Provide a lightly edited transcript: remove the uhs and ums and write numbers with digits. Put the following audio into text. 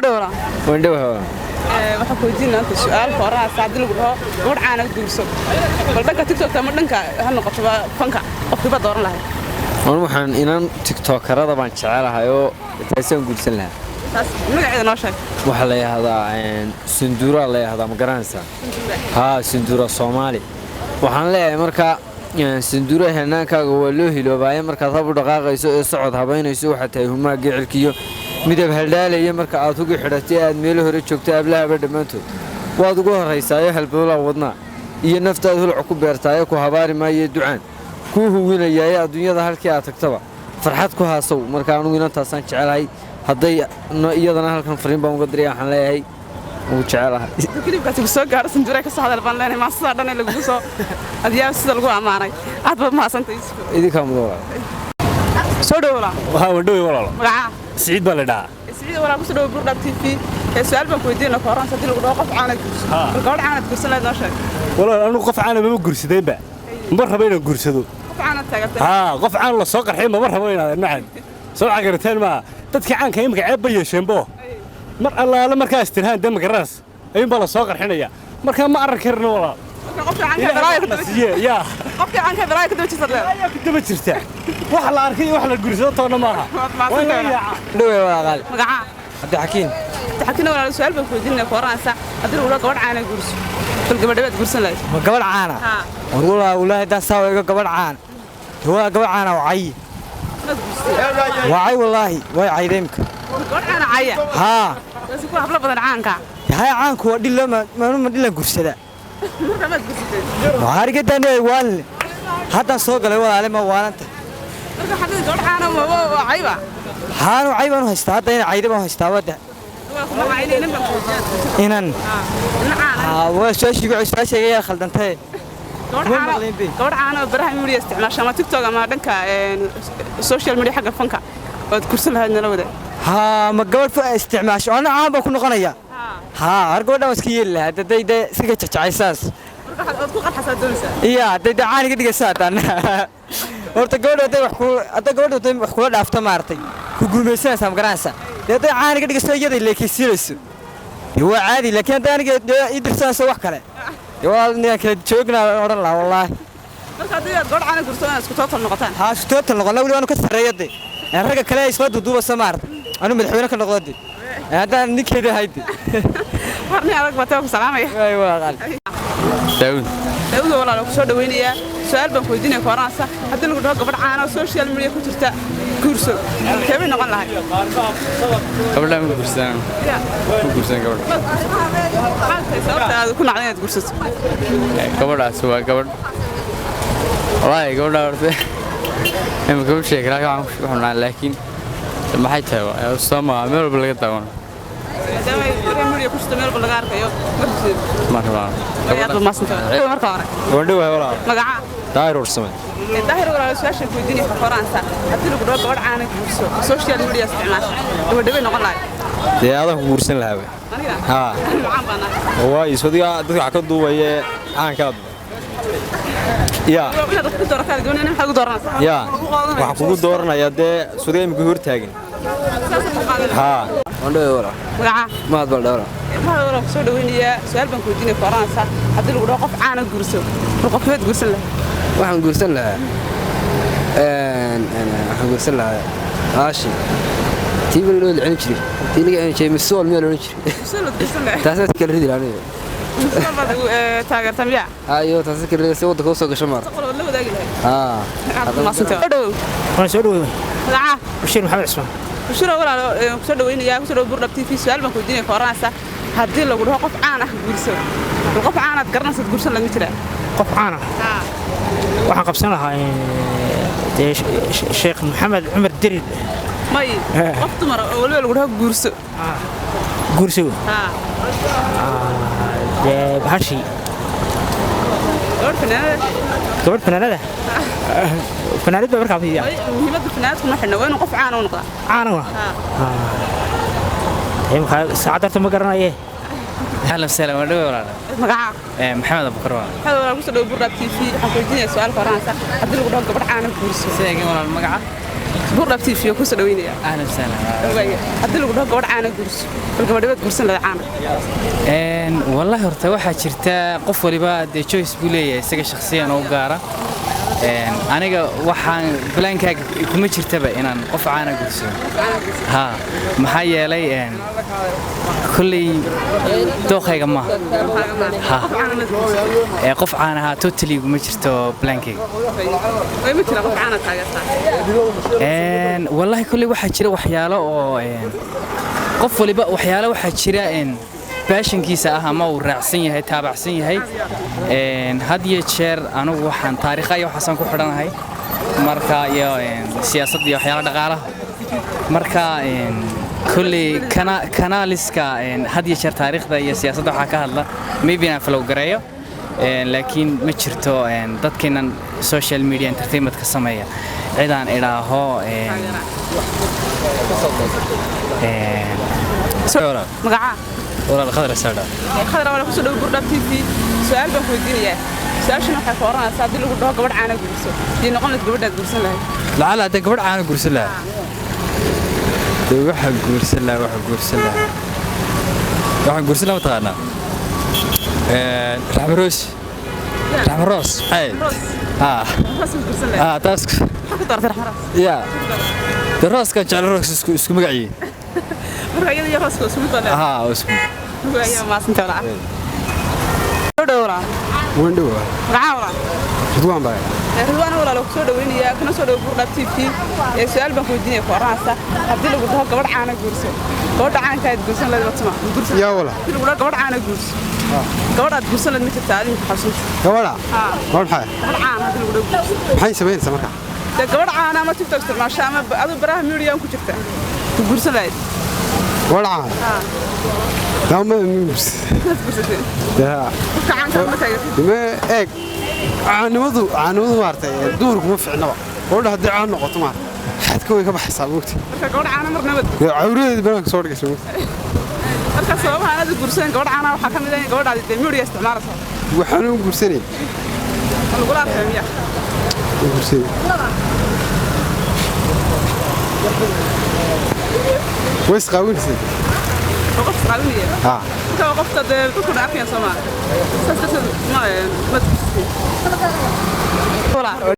دورة وندوها waxaan ku weydiinaa inta su'aal faraha saacadii lagu dhaho gabadh aan guurso bal dhanka TikTok ma dhanka ha noqoto fanka qofkiiba dooran lahayd waxaan inaan TikTokerada baan jecelahay oo taasaan guursan lahaa taas magaceeda noo sheeg waxa la yiraahdaa Sindura la yiraahdaa ma garanaysaa Sindura Soomaali waxaan leeyahay marka Sindura heenaankaaga waa loo hiloobay marka hab u dhaqaaqayso ee socod habeynayso waxa tahay humaa gicilkiyo midab haldaalaya marka aad ugu xidhatay aad meel hore joogtay ablaha dhamaantood waad ugu horeysaa halbowla wadna iyo naftaada hulc ku beertay ku habaari maayo ducaan ku huwinayay adduunyada halkii aad tagtaba farxad ku haasow marka anigu intaasaan jecelahay haday iyadana halkan fariin baan uga diray waxaan leeyahay ugu jecelahay kilibkaas ku soo gaaro Sindura ka soo hadal baan leenahay ma sida dhan lagu soo adiyaa sida lagu amaanay aad baad mahadsantahay idinka mudoo soo dhawla waxa wadhow walaalo magaca سعيد بالله سعيد ولا كسر بورد TV سؤال بنكويدينا كوران سدي لو قف عانا كرسي القول عانا كرسي لا نشاك والله انا قف عانا ما غرسدين با مره بينا غرسدو قف عانا تاغت قف عانا لا سو قرxin ma mara beyna macaan soo cagarateen ma dadka caanka imka ceeb yeesheenbo mar allaala markaa istirhaan dam garas ayun bala soo qarxinaya marka ma arag karno wala قف عانا برايك يا قف عانا برايك دبا jirta daba jirta wax la arkay wax la gursado toona maaha dhawey waa qaal magaca Abdi Xakiin walaal su'aal baan ku weydiinaa Faraansa hadii uu gabadh caana gurso bal gabadheed gursan lahayd ma gabadh caana wallahi daa saawiga gabadh caan waa gabadh caana wacay wallahi way caydeemka gabadh caana caya bas ku habla badan caanka caanku waa dhilama ma dhilan gursada marka ma gursatay waariga danay wal hadda soo galay walaale ma waalanta marka hadii gabadh caana waa cayba haanu cayban haystaa hadda in cayde baan haystaa wada inan waa soo sheegay khaldantay gabadh caana baraha media isticmaasha ma TikTok ama dhanka social media xagga fanka wad kursan lahayd nala wada ma gabadh isticmaasho ana caan baan ku noqonaya argoodan iska yeelay hadda iska jajacaysaas marka ku qarxasa doonaysa hadda caaniga dhigaysaataan horta gabadha wax kula dhaafta maartay ku guumaysanaysaa magaranaysa hadda caaniga dhigayso iyada leekaysiinayso waa caadi laakiin hadda aniga idirsanayso wax kale waa ninka kala joogna oran la wallahi marka hadii aad gabadh caana gursan isku total noqotaan isku total noqon wali waanu ka sareeyay raga kale ay soo duuba samaarta anu madaxweyne ka noqday hadda ninkeeda haydi warni adag bataa ku salaamaya waa qaal Daawud walaal ku soo dhaweynaya su'aal baan ku weydiinay Faraansa hadii lagu dhaho gabadh caana social media ku jirta gurso kee noqon lahayd gabadha ma gursan sababta ku nacday inaad gursato gabadhaas waa gabadh wallahi gabadha horta ma ku sheegay waxaan ku xunaa laakiin maxay tahay sama meel walba laga daawan media ku jirta meel walba laga arkayo marka marka hore wandhow walaal magaca daahir warsame daahir walaal su'aasha ku weydiinay Faraansa hadii lagu dhaho gabadh caana gurso social media isticmaasha gabadheed noqon lahayd aad ku guursan lahaa waay sodiga dadka ka duubaya caanka waxa kugu dooranaya dee sodiga imika hor taagan wandhow walaal magaca maad bal dhawra walaal ku soo dhaweynaya su'aal baan ku weydiinay Faraansa hadii lagu dhaho qof caana gurso qofkeed gursan lahayd waxaan guursan lahaa aashi tiiba loo celin jiray tiiliga aan jeey misool meel loo jiray taasoo kala ridi lahayd taageertamiya ayo taasoo kala ridi soo wadka soo gasho maar la wadaagi lahayd waan soo dhaweeyay magaca Bashir Maxamed Ismaan Bashir walaal ku soo dhaweynaya ku soo Burdab TV su'aal baan ku weydiinay Faraansa hadii lagu dhaho qof caan gurso qof caan aad garanaysid gursan laga jira qof caan waxaan qabsan lahaa Sheekh Maxamed Umar Dirid may qof dumar oo waliba lagu dhaho gurso bahashi gabadh fanaanada fanaanad baa markaa fiidiya muhiimadda fanaanadku ma xidhna waa inuu qof caan u noqdaa saacadda ma garanaye أهلا وسهلا ولا مقعة محمد أبو كروان هذا ولا قصة دو برد TV حكوا جينا سؤال فرنسا هذا اللي قدام قبل عنا كورس سيجي ولا المقعة بورد تيفي ku soo dhaweynaya أهلا وسهلا. hadii lagu dhaho gabadh caana gurso bal gabadheed gursan la caana والله horta waxa jirta qof waliba de choice buu leeyahay isaga shakhsiyan oo gaara aniga waxaan plaankaaga kuma jirtaba inaan qof caana gurso ha maxaa yeelay kulli dooqayga ma ha qof caana ha totally kuma jirto plaankayga way ma jira qof caana taageerta والله kulli waxa jira waxyaalo oo qof waliba waxyaalo waxa jira baashankiisa ah ama uu raacsan yahay taabacsan yahay had iyo jeer anigu waxaan taariikh iyo waxaan ku xidhanahay marka iyo siyaasadda iyo waxyaalo dhaqaalaha marka kulli kanaliska had iyo jeer taariikhda iyo siyaasadda waxa ka hadla maybe aan follow gareeyo laakiin ma jirto dadkeenan social media entertainment ka sameeya cidaan ilaaho magaca ولا الخضر السوداء khadra wala ku soo dhaw burdab TV su'aal baan ku weydiinayaa su'aashana waxay kooranaysaa hadii lagu dhaho gabadh caana gurso iyo noqon lahayd gabadhaad gursan lahayd لعل هذا قبل عنا قرص لها waxa guursan laha waxa guursan laha taqaana raxmaroos ay gursan lahayd taas ku dartay raxmaroos ya daraaska jecel isku magaciin marka iyada iyo raaska isku mid ah isku waayo ma santaa la dhawra wandhowa magaca wala ridwaan baa ridwaan wala lagu soo dhaweynaya kana soo dhaw burdab TV su'aal baan ku weydiinaya kooranaysaa hadii lagu dhaho gabadh caana gurso gabadha caankaad gursan lahayd watuma gursan yaa wala hadii lagu dhaho gabadh caana gurso gabadhaad gursan lahayd ma jirta adiga xasuus gabadha gabadh caana hadii lagu dhaho maxay sameynaysaa marka gabadh caana ama TikTok isticmaasha ama adu baraha media ku jirta ku gursan lahayd gabadha caana yaa ma eeg caanimadu maartay duurku ma fiicnaba gabadha haddii caan noqoto maar xadka way ka baxaysaa moogta gabadh caana marnaba cawradeed banaanka soo dhigaysa marka sababaha aad gursan gabadh caana waxa kamid ah gabadhaadi de media isticmaalaysa waxaan u gursanay lagu la fahmiya gursanay ويس قاوينسي وقفت قاوينية انت وقفت تكون عافية سماع ما